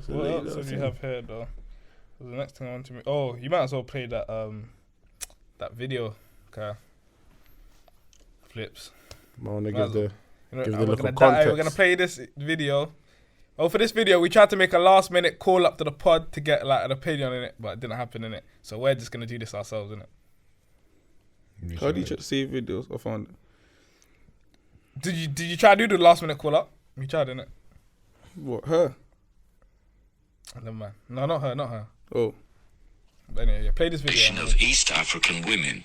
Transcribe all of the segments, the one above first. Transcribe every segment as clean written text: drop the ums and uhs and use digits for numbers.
What else have you have here though? The next thing I want to make. Oh, you might as well play that that video, okay? Flips. I want to give the we're context. gonna play this video. Oh, for this video, we tried to make a last-minute call up to the pod to get like an opinion in it, but it didn't happen in it. So we're just gonna do this ourselves, innit? How do you see videos? I found it. Did you try to do the last-minute call up? You tried, innit? What, her? Never mind. No, not her. Oh. But anyway, play this video. Of East African women.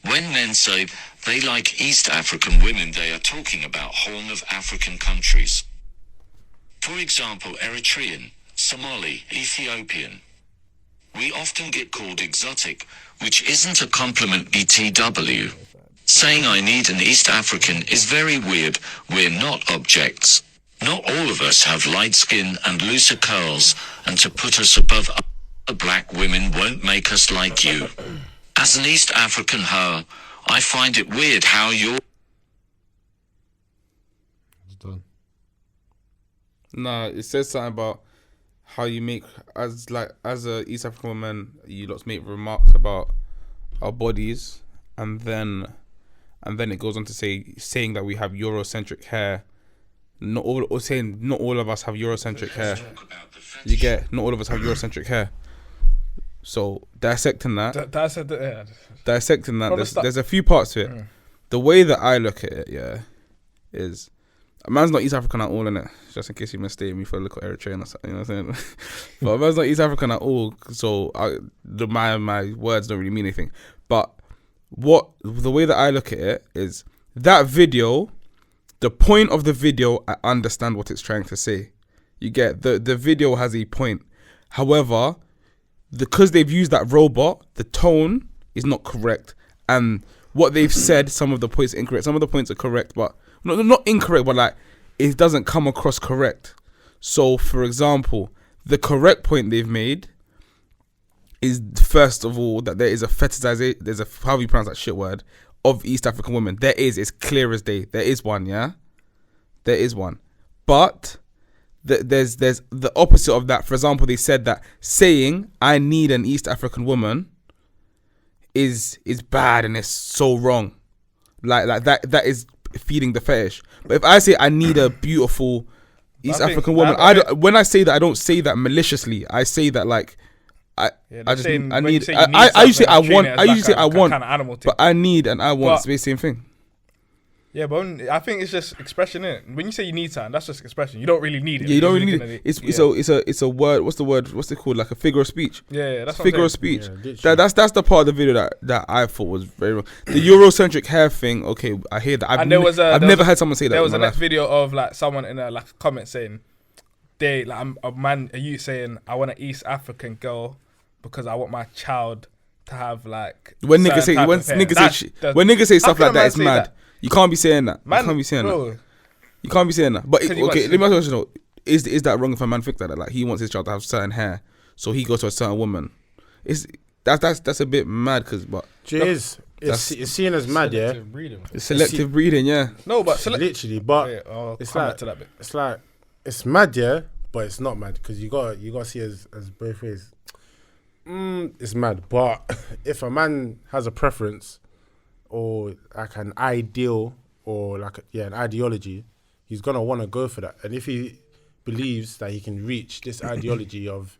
When men say they like East African women, they are talking about Horn of African countries. For example, Eritrean, Somali, Ethiopian. We often get called exotic, which isn't a compliment BTW. Saying I need an East African is very weird. We're not objects. Not all of us have light skin and looser curls, and to put us above other black women won't make us like you. As an East African hoe, I find it weird how you're... It's done. Nah, it says something about how you make, as a East African woman, you lot make remarks about our bodies, and then it goes on to saying that we have Eurocentric hair. Not all of us have Eurocentric hair. You get, not all of us have Eurocentric hair. So dissecting that, there's a few parts to it. The way that I look at it, is a man's not East African at all, innit? Just in case you mistake me for a little Eritrean or something, you know what I'm saying? But a man's not East African at all, so my words don't really mean anything. But the way that I look at it is that video. The point of the video, I understand what it's trying to say. You get, the video has a point. However, because they've used that robot, the tone is not correct. And what they've said, some of the points are incorrect. Some of the points are correct, but not incorrect, but like it doesn't come across correct. So, for example, the correct point they've made is, first of all, that there is a fetishization, how do you pronounce that shit word, of East African women. It's clear as day. There is one, yeah? There is one. But there's the opposite of that. For example, they said that saying I need an East African woman is bad and it's so wrong. Like that is feeding the fetish. But if I say I need a beautiful East African woman, when I say that, I don't say that maliciously. I say that like I usually say I want, but I need and I want. It's the same thing. Yeah, but I think it's just expression, innit? When you say you need something, that's just expression. You don't really need it. Yeah, you don't really need it. It's a word. What's the word? What's it called? Like a figure of speech. Yeah, that's figure of speech. Yeah, that's the part of the video that I thought was very wrong. The Eurocentric hair thing. Okay, I hear that. I've never heard someone say that. There was a next video of like someone in a comment saying, a youth saying, I want an East African girl because I want my child to have like. When niggas say stuff like that, it's mad. You can't be saying that. You can't be saying that. But okay, let me ask you, is that wrong if a man thinks that? Like he wants his child to have certain hair, so he goes to a certain woman. That's a bit mad, it's seen as mad, yeah. It's selective breeding, yeah. No, but literally, but it's mad, yeah. But it's not mad because you got see as both ways. It's mad, but if a man has a preference or like an ideal or like an ideology, he's gonna want to go for that. And if he believes that he can reach this ideology of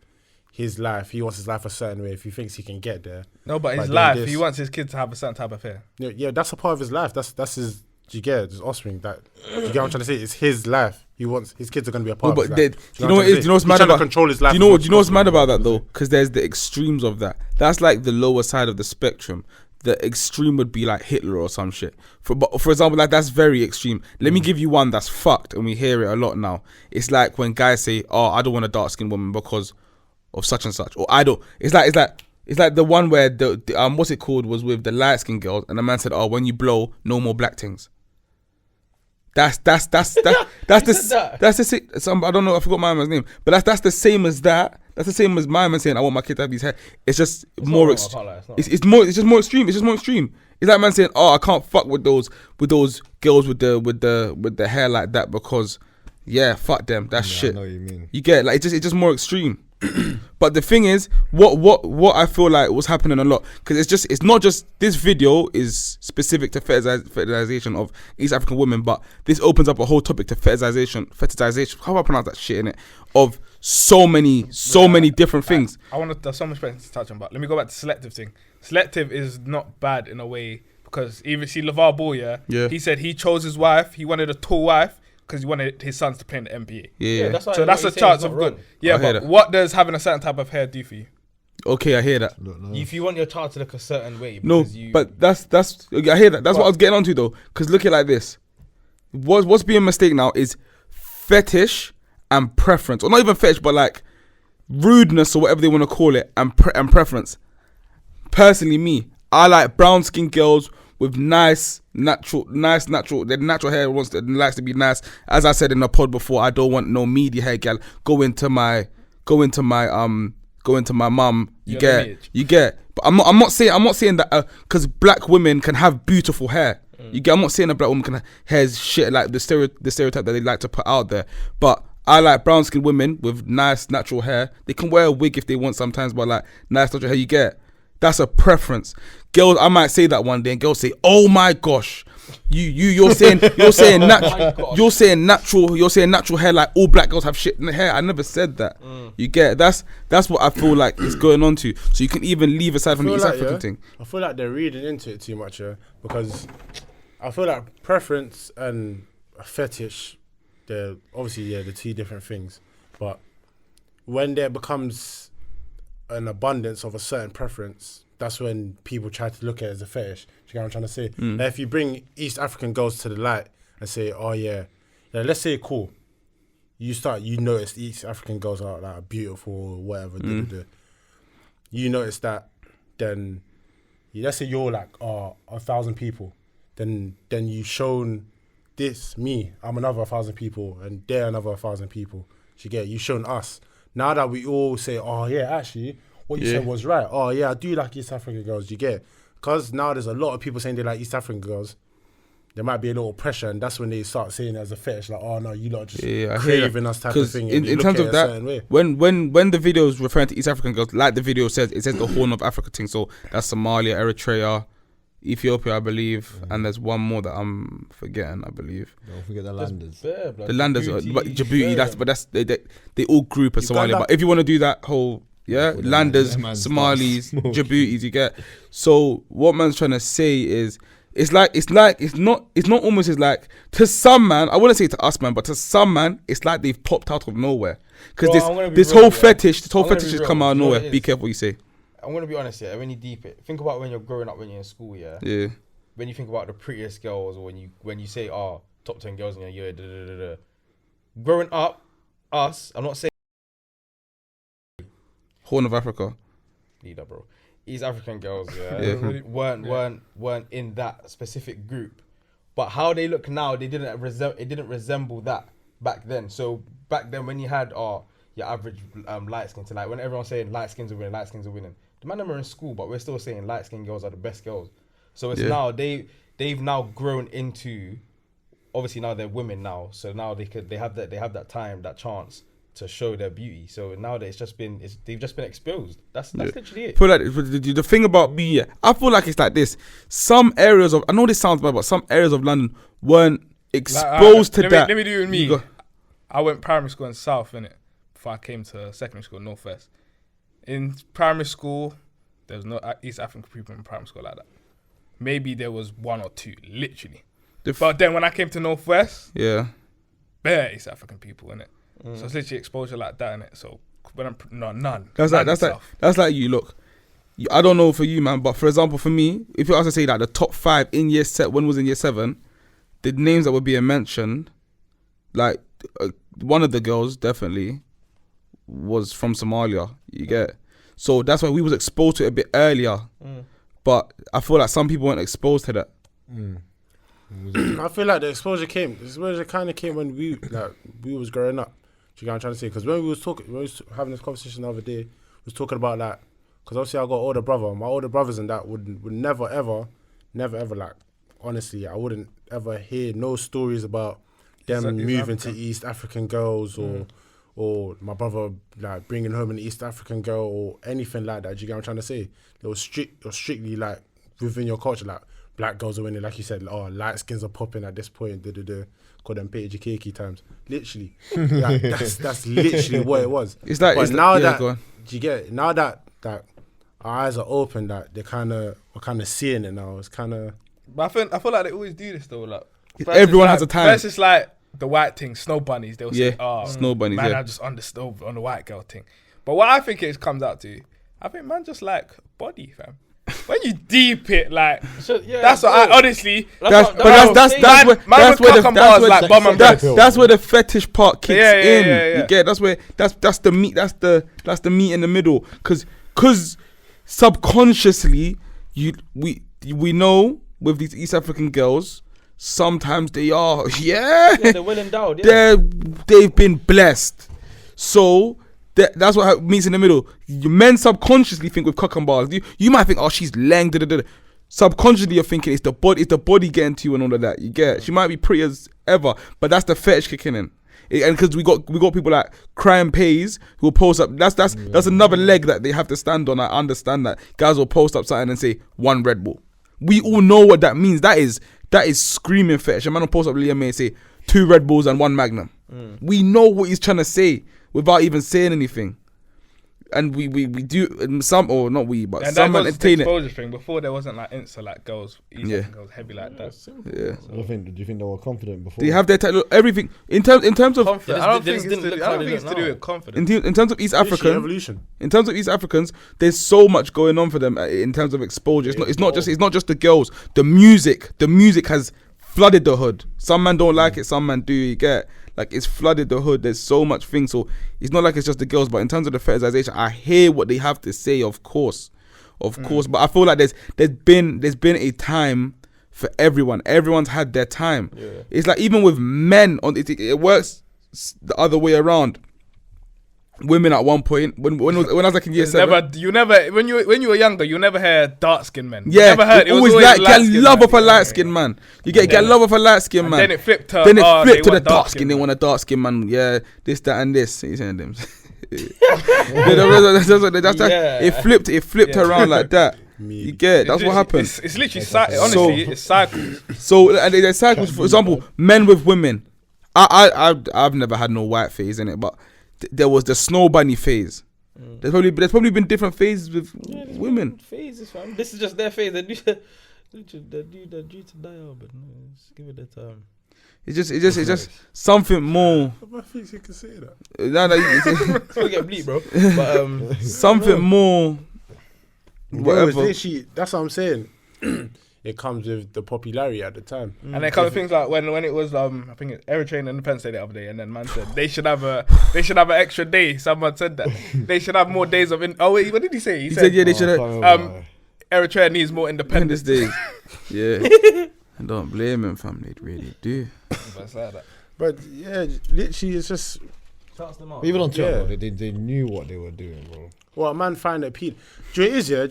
his life, he wants his life a certain way. If he thinks he can get there, no, but his life, he wants his kid to have a certain type of hair. Yeah, that's a part of his life. That's his. Do you get it? His offspring. That you get what I'm trying to say? It's his life. He wants his kids are going to be a part of his life. Do you know what's mad about? Control his life. Do you know what's mad about that though? Because there's the extremes of that. That's like the lower side of the spectrum. The extreme would be like Hitler or some shit. For example, like that's very extreme. Let me give you one that's fucked, and we hear it a lot now. It's like when guys say, "Oh, I don't want a dark skinned woman because of such and such," or "I don't." It's like the one where the what's it called was with the light skinned girls, and the man said, "Oh, when you blow, no more black things." That's the I don't know, I forgot my man's name, but that's the same as that. That's the same as my man saying I want my kid to have these hair. It's just more extreme. It's just more extreme. It's just more extreme. It's like man saying, "Oh, I can't fuck with those girls with the hair like that because yeah, fuck them. That's Yeah, shit. I know what you mean. You get like it's just more extreme. But the thing is, what I feel like was happening a lot, because it's not just this video is specific to fetishization of East African women, but this opens up a whole topic to fetishization. How do I pronounce that shit in it? Of so many different things. There's so much things to touch on, but let me go back to selective thing. Selective is not bad in a way, because even see LeVar Ball, Yeah. he said he chose his wife. He wanted a tall wife because he wanted his sons to play in the NBA. Yeah. that's why So that's a chance of good. Yeah, I hear but that. what does having a certain type of hair do for you? Okay, I hear that. If you want your child to look a certain way, No, because you, but that's I hear that. That's what I was getting onto though. Because look at it like this. What's being a mistake now is fetish and preference, or not even fetish, but like rudeness or whatever they want to call it, and preference. Personally, me, I like brown skinned girls with nice natural. Their natural hair likes to be nice. As I said in the pod before, I don't want no media hair girl. Go into my mum. You get. But I'm not saying that because black women can have beautiful hair. You get. I'm not saying a black woman can have hair shit like the stereotype that they like to put out there. But I like brown skinned women with nice natural hair. They can wear a wig if they want sometimes, but like nice natural hair. You get. That's a preference. Girls, I might say that one day, and girls say, "Oh my gosh, you're saying natural hair like all black girls have shit in the hair." I never said that. You get. That's what I feel like is going on to. So you can even leave aside from the East African thing. I feel like they're reading into it too much, because I feel like preference and a fetish, they're obviously the two different things. But when there becomes an abundance of a certain preference, that's when people try to look at it as a fetish. Do you get what I'm trying to say? Now, if you bring East African girls to the light and say, oh yeah, let's say cool, you notice East African girls are like beautiful or whatever, you notice that, then let's say you're like 1,000 people, then you've shown I'm another 1,000 people, and they're another 1,000 people. You've shown us. Now that we all say, oh yeah, actually, what you said was right. Oh yeah, I do like East African girls. You get, because now there's a lot of people saying they like East African girls. There might be a little pressure, and that's when they start saying it as a fetish, like, oh no, you lot just craving us type of thing. In terms of that, when the video is referring to East African girls, like the video says, it says the Horn of Africa thing. So that's Somalia, Eritrea, Ethiopia, I believe, and there's one more that I'm forgetting, I believe. Don't forget the landers. The landers, but Djibouti. They all group as Somalia. But if you want to do that whole landers, Somalis, Djiboutis, you get. So what man's trying to say is, it's not almost as like, to some man, I wouldn't say to us man, but to some man, it's like they've popped out of nowhere. Because this whole fetish has come out of nowhere. Be careful what you say. I'm going to be honest, when you deep it, think about when you're growing up, when you're in school, Yeah. When you think about the prettiest girls, or when you say, top 10 girls in your year, growing up, I'm not saying Horn of Africa. Leader, bro. East African girls, weren't in that specific group. But how they look now, it didn't resemble that back then. So back then when you had your average light skin, to like when everyone's saying light skins are winning. The man are in school, but we're still saying light skinned girls are the best girls. So it's now they've now grown into, obviously now they're women now. So now they have that time, that chance to show their beauty. So now that they've just been exposed. That's literally it. Feel like the thing about me, I feel like it's like this. Some areas of, I know this sounds bad, but some areas of London weren't exposed to that. Let me do it with me. I went primary school in South, innit, before I came to secondary school, Northwest. In primary school, there was no East African people in primary school like that. Maybe there was one or two, literally. But then when I came to Northwest, bare East African people, innit. So it's literally exposure like that, innit. So when none. That's like you. Look, I don't know for you, man, but for example, for me, if you ask to say like the top 5 in year 7, when was in year 7, the names that were being mentioned, like one of the girls definitely was from Somalia. You get, so that's why we was exposed to it a bit earlier. But I feel like some people weren't exposed to that. I feel like the exposure kind of came when we was growing up. Do you get what I'm trying to say? Because when we was having this conversation the other day, we was talking about like, because obviously I got an older brother. My older brothers and that would never ever like, honestly, I wouldn't ever hear no stories about them East moving African. to East African girls or my brother like bringing home an East African girl or anything like that. Do you get what I'm trying to say? It was strictly like within your culture, like black girls are winning, like you said, light skins are popping at this point, call them Peter Jakeki times. Literally. Like, that's literally what it was. It's like, but it's now like, yeah, that go on. do you get it? Now that our eyes are open, that we're kind of seeing it now. It's kind of. But I feel like they always do this though. Like Everyone has a time. First, it's like the white thing, snow bunnies. They'll say, snow bunnies. man, Yeah. I just understood on the white girl thing. But what I think it comes out to, I think man just like body, fam. When you deep it, like that's what I honestly. That's where the fetish part kicks in. Yeah. You get that's the meat. That's the meat in the middle. Cause subconsciously we know with these East African girls, sometimes they are they're well endowed. Yeah. They've been blessed. So that's what meets in the middle. Men subconsciously think with cock and balls. You might think, oh, she's lang. Subconsciously, you're thinking it's the body getting to you and all of that. You get. She might be pretty as ever, but that's the fetish kicking in. And because we got people like Crime Pays who will post up. That's another leg that they have to stand on. I understand that guys will post up something and say 1 Red Bull. We all know what that means. That is screaming fetish. A man will post up Liam May and say 2 Red Bulls and 1 Magnum. We know what he's trying to say without even saying anything. And we do some, or not we, but and some that was the entertain it. exposure thing. Before there wasn't like Insta like girls, East African girls heavy like that. Yeah. Do you think they were confident before? They have their everything in terms of Confidence. I don't think it's to do with confidence. in terms of East African evolution. In terms of East Africans, there's so much going on for them in terms of exposure. It's not just the girls. The music has flooded the hood. Some man don't like it, some man do. You get. Like, it's flooded the hood. There's so much things. So it's not like it's just the girls. But in terms of the fetishization, I hear what they have to say. Of course. But I feel like there's been a time for everyone. Everyone's had their time. Yeah. It's like even with men it works the other way around. Women at one point when I was like in year 7, when you were younger, you never heard dark skinned men. Yeah, you never heard. It was always like get light-skinned love man. of a light skinned man. You get love of a light skinned man. Then it flipped to the dark skin. They want a dark skinned man. Yeah, this, that, and this. You saying them? It flipped around like that. You get it? That's what happened. It's literally honestly, it's cycles. So and there's cycles. For example, men with women. I've never had no white phase in it, but there was the snow bunny phase. There's probably been different phases with women. Phases, fam. This is just their phase. They're due to die out, but no, just give it the time. It's just something more. I think you can say that. It's Don't get bleep, bro. But something more. Whatever. That's what I'm saying. It comes with the popularity at the time. And then comes things like when it was I think Eritrean Independence Day the other day, and then man said they should have an extra day. Someone said that they should have more days of. What did he say? He said yeah, they should have. Eritrea needs more independence days. Yeah, I don't blame him, fam. They really do. But yeah, literally, it's just. Even on Twitter, they knew what they were doing, bro. Well, a man find it appeal. Do it is, yeah.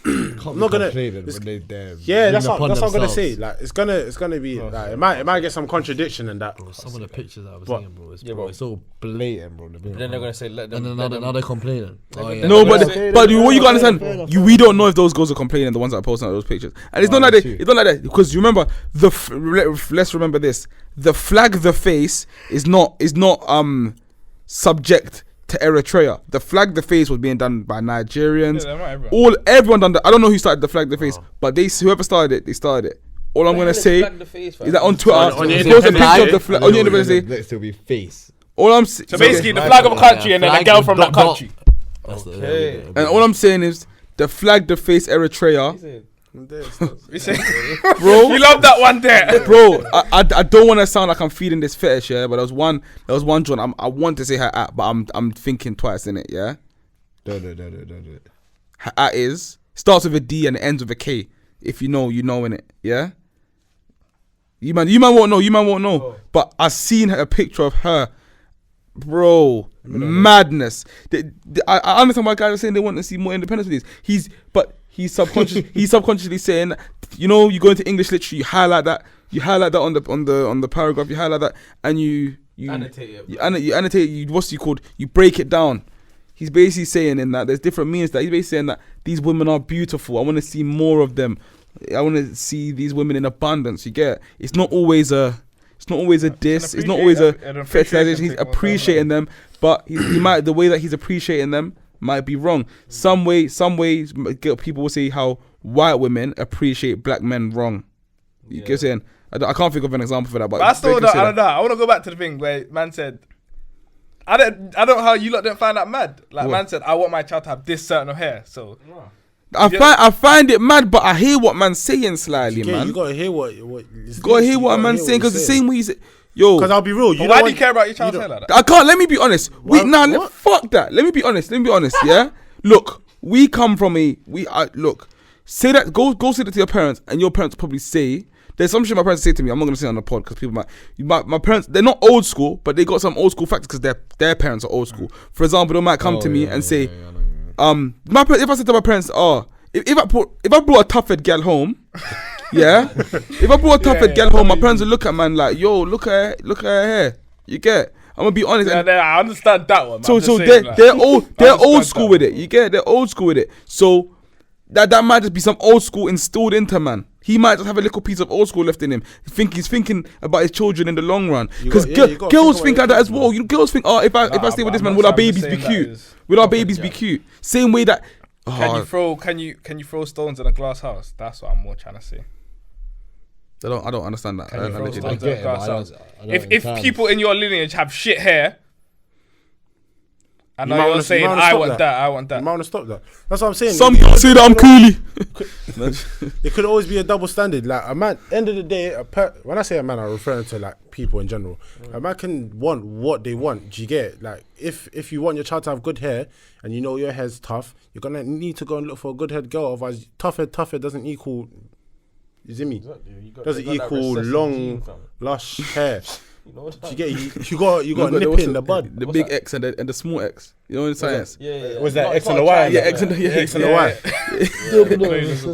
I'm not gonna. That's what I'm gonna say. Like, it's gonna be. Like, it might get some contradiction in that. Bro, some of the pictures I was seeing, bro, it's so blatant, bro. Then they're gonna say let them. And now they're complaining. No, but what you gotta understand, we don't know if those girls are complaining. The ones that are posting those pictures, and it's not like that because you remember let's remember this: the flag, the face is not subject to Eritrea. The flag the face was being done by Nigerians. Everyone done that. I don't know who started the flag the face, but whoever started it, they started it. All I'm gonna say is that on Twitter, post a picture of the flag on your Independence Day. Let's still be face. All I'm saying. So basically, the flag of a country and then a girl from that country. Okay. And all I'm saying is the flag the face Eritrea. Bro, Bro, you love that one there. Bro, I don't want to sound like I'm feeding this fetish, yeah. But there was one John. I want to say her at, but I'm thinking twice in it, yeah. Don't do it. Her at starts with a D and it ends with a K. If you know in it, yeah. You man won't know. Oh. But I seen a picture of her, bro. Madness. I understand why guys are saying they want to see more independence with this. He's subconsciously saying, you go into English literature, you highlight that You highlight that on the paragraph. You highlight that, and you Annotate it. You annotate. What's you called? You break it down. He's basically saying in that there's different meanings. That he's basically saying that these women are beautiful. I want to see more of them. I want to see these women in abundance. You get? It's not always a diss. It's not always a fetishization. He's appreciating them, but he might, the way that he's appreciating them might be wrong. Some ways people will say how white women appreciate black men wrong. You get what I'm saying? I can't think of an example for that, but I still don't. I don't know. I want to go back to the thing where man said, I don't know how you lot didn't find that mad. Like what? Man said, I want my child to have this certain hair. So I find it mad, but I hear what man's saying slightly, man. You gotta hear what a man's saying, because the same way he's because I'll be real. Why do you care about your child's hair like that? I can't. Let me be honest. Fuck that. Let me be honest. Yeah. Look, we come from look. Say that. Go say that to your parents, and your parents probably say. There's some shit my parents say to me. I'm not gonna say it on the pod because people my parents, they're not old school, but they got some old school factors because their parents are old school. For example, they might come to me and say, my parents, if I said to my parents, if I brought a tough head girl home, yeah, if I brought a tough head girl home, my parents would look at man like, yo, look at her hair. You get? I'm gonna be honest. Yeah, I understand that one. So they're old school with it. You get? They're old school with it. So that might just be some old school instilled into man. He might just have a little piece of old school left in him. He's thinking about his children in the long run. Because girls think like that as well. Girls think, if I stay with this man, will our babies be cute? Will our babies be cute? Same way that. Can you throw stones in a glass house? That's what I'm more trying to say. I don't understand that. If people in your lineage have shit hair, I know you're saying I want that. You might want to stop that. That's what I'm saying. Some people say that I'm coolie. It could always be a double standard. Like a man, end of the day, when I say a man, I'm referring to like people in general. A man can want what they want. Do you get it? Like if you want your child to have good hair and you know your hair's tough, you're gonna need to go and look for a good head girl. Otherwise, tough head doesn't equal. You see me? Exactly. Doesn't equal long, lush hair. You got a nip in the bud. The big X and the small X. You know what I'm saying? Yeah. Was that X and the Y? Yeah, X and the Y.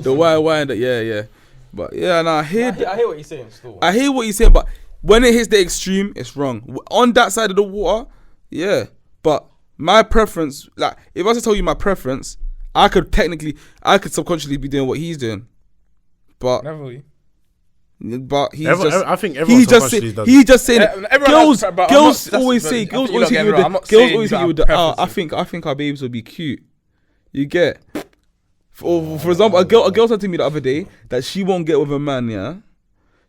The Y and the yeah. But yeah, I hear what you're saying. Still, I hear what you're saying, but when it hits the extreme, it's wrong. On that side of the water, yeah. But my preference, like if I was to tell you my preference, I could subconsciously be doing what he's doing. But never. But he's I think everyone he's just saying girls always say you with the I think our babies will be cute. You get? For example, a girl said to me the other day that she won't get with a man, yeah?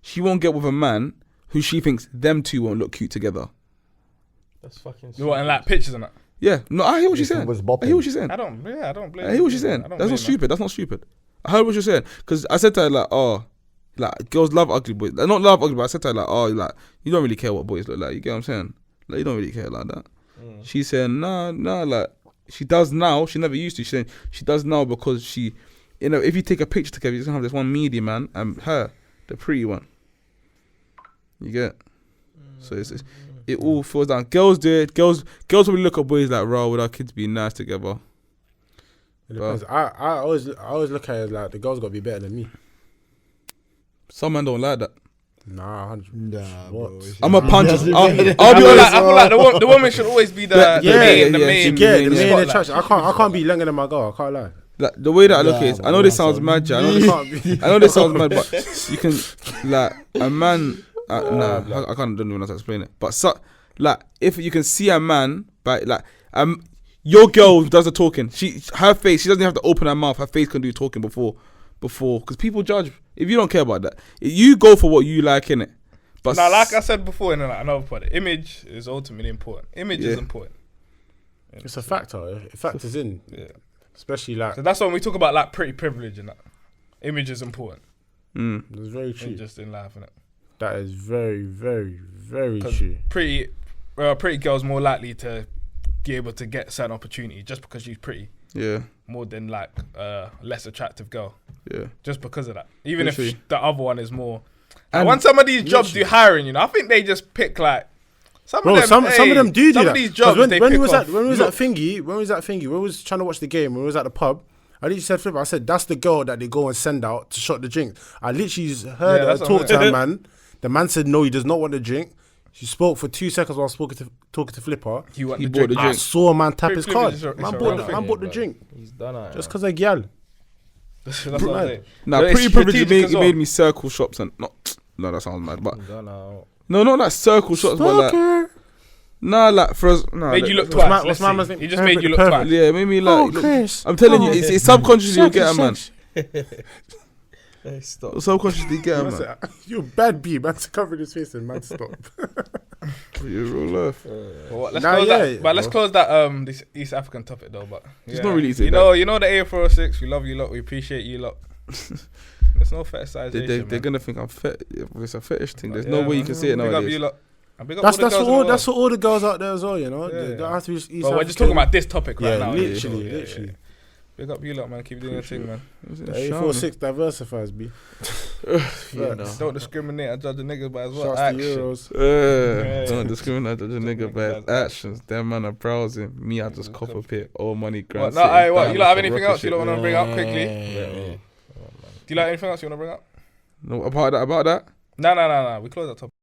She won't get with a man who she thinks them two won't look cute together. That's fucking stupid. What, in like pictures and that? Yeah. No, I hear what she's saying. I hear what she's saying. I don't blame I hear what she's saying. That's not stupid. That's not stupid. I heard what you're saying. Because I said to her like girls love ugly boys. Like, not love ugly, but I said to her like you don't really care what boys look like. You get what I'm saying? Like you don't really care like that. She's saying nah, like she does now. She never used to. She's saying she does now because she, if you take a picture together, you're gonna have this one medium man and her, the pretty one. You get? So it all falls down. Girls do it. Girls probably look at boys like, raw, would our kids be nice together? It depends. I always look at it like the girls got to be better than me. Some men don't like that. Nah, bro, I'm a punch. I'll be honest. I feel like the woman should always be the main in attraction. I can't be younger than my girl. I can't lie. Like the way that I look at it, I know this sounds mad, I know this sounds mad, but you can like a man. I don't even know how to explain it. But if you can see a man, by your girl does the talking. Her face, she doesn't have to open her mouth. Her face can do talking before, because people judge. If you don't care about that, you go for what you like, innit? But now, like I said before in another part, image is ultimately important. Image is important. It's a factor. It factors in. Yeah. Especially like. So that's when we talk about like pretty privilege and that. Image is important. That's very true. Just in life, innit? That is very, very, very true. Pretty girl's more likely to be able to get certain opportunity just because she's pretty. Yeah. More than like less attractive girl. Yeah. Just because of that. Even if the other one is more. And when some of these jobs do hiring, I think they just pick like. Some of them do that. These jobs when we was at thingy, when we was trying to watch the game, when we was at the pub, I literally said, Flippa, I said, that's the girl that they go and send out to shot the drink. I literally heard her talk to her man. The man said no, he does not want the drink. She spoke for 2 seconds while talking to Flippa. He He bought the I drink. saw a man tap his Flippa card. is a Man real bought the thing, drink He's done it. just because a gal. That's what I'm saying. Nah, It's pretty privilege strategic as well. made me circle shops and not. No, that sounds mad. But He's done it. no, not like circle shops, but like Stalker. nah, like for us. Nah, Made you look What's twice. what's Let's man's see. name? He just made you look Perfect. twice. Yeah, made me like. look- Chris. I'm telling you, it's subconsciously you get a man. Hey, stop. Subconsciously you get a Man man. said, you're a bad B. Man's covering his face and man stop. You're real life. But what, let's Nah, close yeah, that. But let's close that this East African topic though. But It's not really easy, You know the A406. We love you lot. We appreciate you lot. There's no fetishization. They're gonna think I'm fet. It's a fetish thing. There's Yeah, no way you man. can say it Big up nowadays. you lot. And big up That's all the for girls in all. the That's world. for all the girls out there as well. You know, Yeah, they yeah. don't have to be East But we're just African. talking about this topic right Yeah, now. literally, Yeah. literally. Big up you lot, man. Keep doing your thing, man. The A406 diversifies, B. You know. Don't discriminate and judge a nigga by his what Shouts to action. Euros. Don't discriminate the nigga by his actions. Them man are browsing. Me, I just cop a pit. All money, What? grand. No, sitting what? down You lot have like a anything rocket else you ship. lot want to bring up quickly? Yeah. Do you like anything else you want to bring up? No, about that. No. We close that topic.